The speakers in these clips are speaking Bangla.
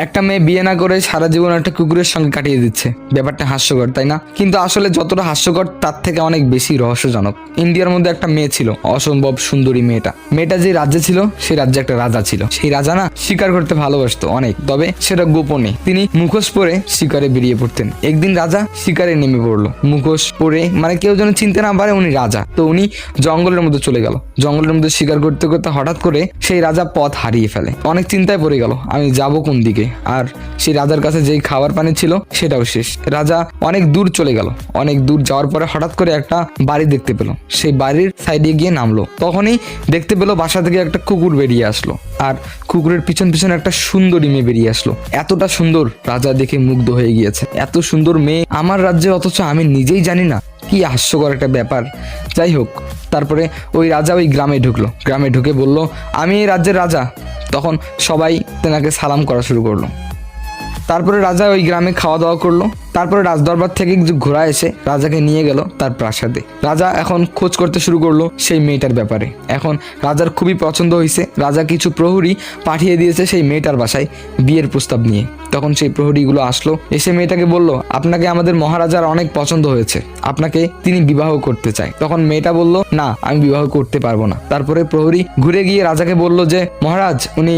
একটা মেয়ে বিয়ে না করে সারা জীবন একটা কুকুরের সঙ্গে কাটিয়ে দিচ্ছে। ব্যাপারটা হাস্যকর, তাই না? কিন্তু আসলে যতটা হাস্যকর তার থেকে অনেক বেশি রহস্যজনক। ইন্ডিয়ার মধ্যে একটা মেয়ে ছিল, অসম্ভব সুন্দরী মেয়েটা যে রাজ্যে ছিল সেই রাজ্যে একটা রাজা ছিল। সেই রাজা না শিকার করতে ভালোবাসতো অনেক, তবে সেটা গোপনে। তিনি মুখোশ পরে শিকারে বেরিয়ে পড়তেন। একদিন রাজা শিকারে নেমে পড়লো, মুখোশ পরে, মানে কেউ যেন চিনতে না পারে উনি রাজা। তো উনি জঙ্গলের মধ্যে চলে গেল। জঙ্গলের মধ্যে শিকার করতে করতে হঠাৎ করে সেই রাজা পথ হারিয়ে ফেলে। অনেক চিন্তায় পড়ে গেল, আমি যাব কোন দিকে। আর সেই রাজার কাছে যেই খাবার পানি ছিল সেটাও শেষ। রাজা অনেক দূর চলে গেল। অনেক দূর যাওয়ার পরে হঠাৎ করে একটা বাড়ি দেখতে পেল। সেই বাড়ির সাইডে গিয়ে নামলো। তখনই দেখতে পেলো বাসা থেকে একটা কুকুর বেরিয়ে আসলো, আর কুকুরের পিছন পিছনে একটা সুন্দরী মেয়ে বেরিয়ে আসলো। এতটা সুন্দর, রাজা দেখে মুগ্ধ হয়ে গিয়েছে। এত সুন্দর মেয়ে আমার রাজ্যে, অথচ আমি নিজেই জানি না। কি হাস্যকর একটা ব্যাপার। যাই হোক, তারপরে ওই রাজা ওই গ্রামে ঢুকলো। গ্রামে ঢুকে বলল, আমি এই রাজ্যের রাজা। তখন সবাই তেনাকে সালাম করা শুরু করলো। তারপরে রাজা ওই গ্রামে খাওয়া দাওয়া করলো। তারপরে রাজদরবার থেকে কিছু ঘোড়া এসে রাজাকে নিয়ে গেল তার প্রাসাদে। রাজা এখন খোঁজ করতে শুরু করলো সেই মেয়েটার ব্যাপারে। এখন রাজার খুবই পছন্দ হয়েছে। রাজা কিছু প্রহরী পাঠিয়ে দিয়েছে সেই মেয়েটার বাসায় বিয়ের প্রস্তাব নিয়ে। তখন সেই প্রহরীগুলো আসলো, এসে মেয়েটাকে বলল, আপনাকে আমাদের মহারাজার অনেক পছন্দ হয়েছে, আপনাকে তিনি বিবাহ করতে চায়। তখন মেয়েটা বলল, না, আমি বিবাহ করতে পারবো না। তারপরে প্রহরী ঘুরে গিয়ে রাজাকে বলল যে, মহারাজ, উনি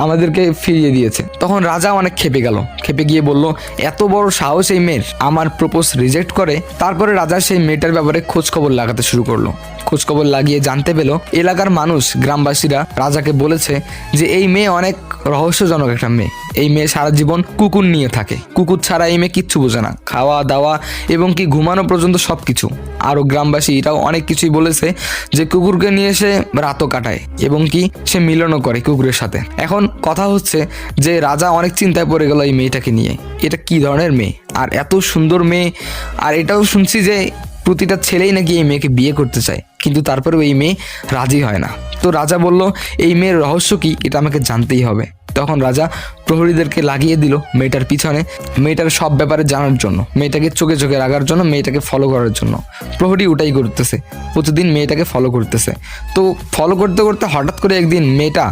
আমাদেরকে ফিরিয়ে দিয়েছে। তখন রাজা অনেক খেপে গেল। খেপে গিয়ে বলল, এত বড় সাহস এই মেয়ের, আমার প্রপোজ রিজেক্ট করে। তারপরে রাজা সেই মেয়েটার ব্যাপারে খোঁজ খবর লাগাতে শুরু করলো। খোঁজ খবর লাগিয়ে জানতে পেল এলাকার মানুষ, গ্রামবাসীরা রাজাকে বলেছে যে এই মেয়ে অনেক রহস্যজনক একটা মেয়ে। এই মেয়ে সারা জীবন কুকুর নিয়ে থাকে। কুকুর ছাড়া এই মেয়ে কিচ্ছু বোঝে না, খাওয়া দাওয়া এবং কি ঘুমানো পর্যন্ত সব কিছু। আরও গ্রামবাসী এটাও অনেক কিছুই বলেছে যে কুকুরকে নিয়ে সে রাতও কাটায় এবং কি সে মিলনও করে কুকুরের সাথে। এখন কথা হচ্ছে যে রাজা অনেক চিন্তায় পড়ে গেল এই মেয়েটাকে নিয়ে। এটা কি ধরনের মেয়ে, আর এত সুন্দর মেয়ে। আর এটাও শুনছি যে প্রতিটা ছেলেই নাকি এই মেয়েকে বিয়ে করতে চায়, কিন্তু তারপরেও এই মেয়ে রাজি হয় না। তো রাজা বলল, এই মেয়ের রহস্য কি, এটা আমাকে জানতেই হবে। তখন রাজা প্রহরীদেরকে লাগিয়ে দিল মেয়েটার পিছনে, মেয়েটার সব ব্যাপারে জানার জন্য, মেয়েটাকে চোখে চোখে রাখার জন্য, মেয়েটাকে ফলো করার জন্য। প্রহরী ওটাই করতেছে, প্রতিদিন মেয়েটাকে ফলো করতেছে। তো ফলো করতে করতে হঠাৎ করে একদিন মেয়েটা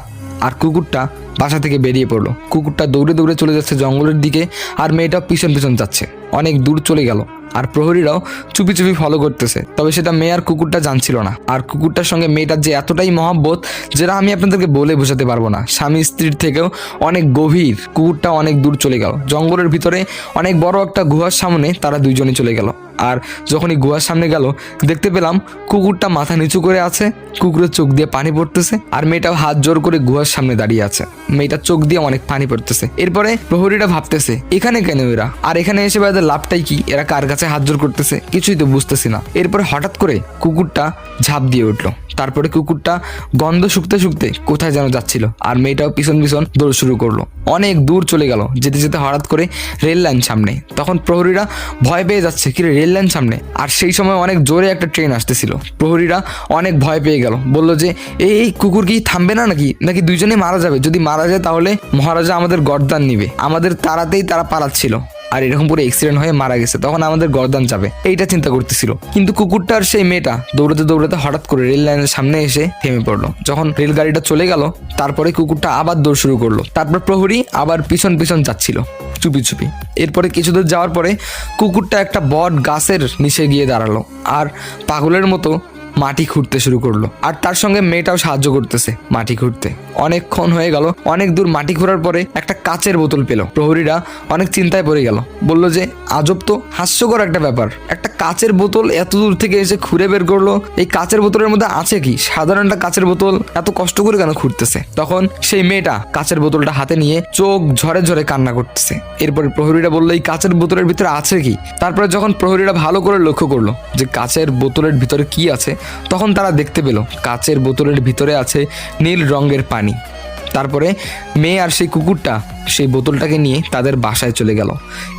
আর কুকুরটা বাসা থেকে বেরিয়ে পড়লো। কুকুরটা দৌড়ে দৌড়ে চলে যাচ্ছে জঙ্গলের দিকে, আর মেয়েটা পিছন পিছন যাচ্ছে। অনেক দূর চলে গেল, আর প্রহরীরাও চুপি চুপি ফলো করতেছে। তবে সেটা মেয়ে আর কুকুরটা জানছিল না। আর কুকুরটার সঙ্গে মেয়েটার যে এতটাই মহব্বত, যেটা আমি আপনাদেরকে বলে বোঝাতে পারবো না। স্বামী স্ত্রীর থেকেও অনেক গভীর। কুকুরটা অনেক দূর চলে গেল জঙ্গলের ভিতরে, অনেক বড় একটা গুহার সামনে তারা দুইজনে চলে গেল। আর যখনই গুহার সামনে গেল, দেখতে পেলাম কুকুরটা মাথা নিচু করে আছে, কুকুরের চোখ দিয়ে পানি পড়তেছে, আর মেয়েটাও হাত জোর করে গুহার সামনে দাঁড়িয়ে আছে। মেয়েটার চোখ দিয়ে অনেক পানি পড়তেছে। এরপরে প্রহরীরা ভাবতেছে, এখানে কেন এরা, আর এখানে এসে এদের লাভটাই কি, এরা কার কাছে হাত জোর করতেছে, কিছুই তো বুঝতেছি না। এরপরে হঠাৎ করে কুকুরটা ঝাঁপ দিয়ে উঠলো। তারপরে কুকুরটা গন্ধ শুকতে শুকতে কোথায় যেন যাচ্ছিল, আর মেয়েটাও পিছন পিছন দৌড় শুরু করলো। অনেক দূর চলে গেল, যেতে যেতে হঠাৎ করে রেল লাইন সামনে। তখন প্রহরীরা ভয় পেয়ে যাচ্ছে, কি রেল লাইন সামনে, আর সেই সময় অনেক জোরে একটা ট্রেন আসতেছিল। প্রহরীরা অনেক ভয় পেয়ে গেল, বলল যে এই কুকুর কি থামবে না নাকি, নাকি দুইজনেই মারা যাবে? যদি মারা যায় তাহলে মহারাজা আমাদের গর্দান নিবে। আমাদের তাড়াতেই তারা পালাচ্ছিল, আর এরকম পুরো অ্যাক্সিডেন্ট হয়ে মারা গেছে, তখন আমাদের গর্দান যাবে, এইটা চিন্তা করতেছিল। কিন্তু কুকুরটা আর সেই মেয়েটা দৌড়াতে দৌড়াতে হঠাৎ করে রেল লাইনের সামনে এসে থেমে পড়লো। যখন রেলগাড়িটা চলে গেল, তারপরে কুকুরটা আবার দৌড় শুরু করলো। তারপর প্রহরী আবার পিছন পিছন যাচ্ছিল চুপি চুপি। এরপরে কিছু দূর যাওয়ার পরে কুকুরটা একটা বট গাছের নিচে গিয়ে দাঁড়ালো, আর পাগলের মতো মাটি খুঁড়তে শুরু করলো। আর তার সঙ্গে মেয়েটাও সাহায্য করতেছে মাটি খুঁড়তে। অনেকক্ষণ হয়ে গেল, অনেক দূর মাটি খোঁড়ার পরে একটা কাচের বোতল পেল। প্রহরীরা অনেক চিন্তায় পড়ে গেল, বলল যে আজব তো, হাস্যকর একটা ব্যাপার, একটা কাচের বোতল এত দূর থেকে এসে খুঁড়ে বের করলো। এই কাচের বোতলের মধ্যে আছে কি? সাধারণ একটা কাচের বোতল এত কষ্ট করে কেন খুঁড়তেছে? তখন সেই মেয়েটা কাচের বোতলটা হাতে নিয়ে চোখ ঝরে ঝরে কান্না করতেছে। এরপরে প্রহরীরা বললো, এই কাচের বোতলের ভিতরে আছে কি? তারপরে যখন প্রহরীরা ভালো করে লক্ষ্য করলো যে কাচের বোতলের ভিতরে কি আছে, তখন তারা দেখতে পেল কাচের বোতলের ভিতরে আছে নীল রঙের পানি। তারপরে মেয়ে আর সেই কুকুরটা সেই বোতলটাকে নিয়ে তাদের বাসায় চলে গেল।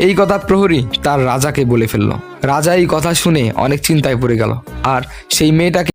এই কথা প্রহরী তার রাজাকে বলে ফেললো। রাজা এই কথা শুনে অনেক চিন্তায় পড়ে গেল, আর সেই মেয়েটাকে